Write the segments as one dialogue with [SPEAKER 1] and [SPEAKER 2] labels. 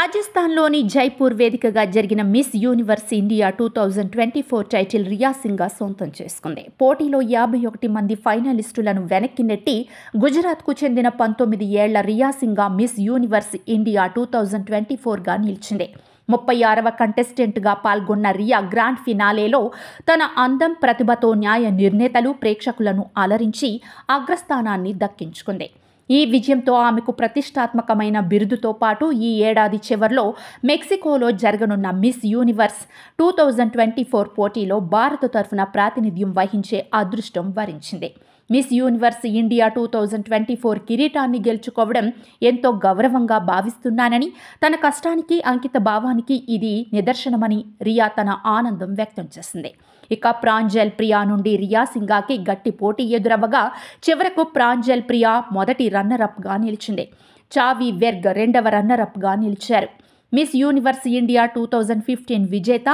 [SPEAKER 1] రాజస్థాన్లోని జైపూర్ వేదికగా జరిగిన Miss Universe India 2024 title Riya Singh సొంతం చేసుకుంది. పోటీలో 51 మంది ఫైనలిస్టులను వెనక్కి నెట్టి గుజరాత్కు చెందిన 19 ఏళ్ల Riya Singh Miss Universe India 2024గా నిలిచింది. 36వ కంటెస్టెంట్గా పాల్గొన్న రియా గ్రాండ్ ఫినాలేలో తన అందం, ప్రతిభతో న్యాయ నిర్ణేతలు, ప్రేక్షకులను అలరించి అగ్రస్థానాన్ని దక్కించుకుంది. ఈ విజయంతో ఆమెకు ప్రతిష్టాత్మకమైన బిరుదుతో పాటు ఈ ఏడాది చివర్లో మెక్సికోలో జరగనున్న మిస్ యూనివర్స్ 2024 పోటీలో భారత తరఫున ప్రాతినిధ్యం వహించే అదృష్టం వరించింది. మిస్ యూనివర్స్ ఇండియా 2024 కిరీటాన్ని గెలుచుకోవడం ఎంతో గౌరవంగా భావిస్తున్నానని, తన కష్టానికి, అంకిత భావానికి ఇది నిదర్శనమని రియా తన ఆనందం వ్యక్తం చేసింది. ఇక ప్రాంజల్ ప్రియా నుండి రియా సింగ్కి గట్టి పోటీ ఎదురవ్వగా చివరకు ప్రాంజల్ ప్రియా మొదటి రన్నరప్గా నిలిచింది. చావి వెర్గ్ రెండవ రన్నరప్గా నిలిచారు. మిస్ యూనివర్స్ ఇండియా 2015 విజేత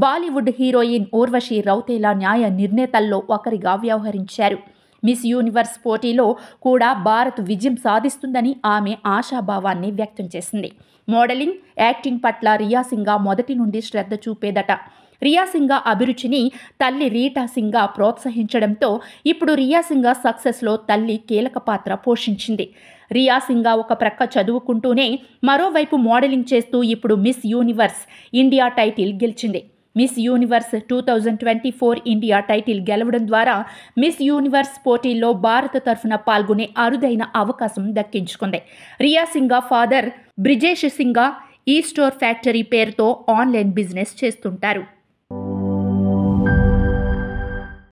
[SPEAKER 1] బాలీవుడ్ హీరోయిన్ ఊర్వశి రౌతేలా న్యాయ నిర్ణేతల్లో ఒకరిగా వ్యవహరించారు. మిస్ యూనివర్స్ పోటీలో కూడా భారత్ విజయం సాధిస్తుందని ఆమె ఆశాభావాన్ని వ్యక్తం చేసింది. మోడలింగ్, యాక్టింగ్ పట్ల రియా సింగ్ మొదటి నుండి శ్రద్ధ చూపేదట. రియా సింగ్ అభిరుచిని తల్లి రీటా సింగ్ ప్రోత్సహించడంతో ఇప్పుడు రియా సింగ్ సక్సెస్లో తల్లి కీలక పాత్ర పోషించింది. రియా సింగ్ ఒక ప్రక్క చదువుకుంటూనే మరోవైపు మోడలింగ్ చేస్తూ ఇప్పుడు మిస్ యూనివర్స్ ఇండియా టైటిల్ గెలిచింది. మిస్ యూనివర్స్ 2024 ఇండియా టైటిల్ గెలవడం ద్వారా మిస్ యూనివర్స్ పోటీల్లో భారత తరఫున పాల్గొనే అరుదైన అవకాశం దక్కించుకుంది. రియా సింగ్ ఫాదర్ బ్రిజేష్ సింగ్ ఈ స్టోర్ ఫ్యాక్టరీ పేరుతో ఆన్లైన్ బిజినెస్ చేస్తుంటారు.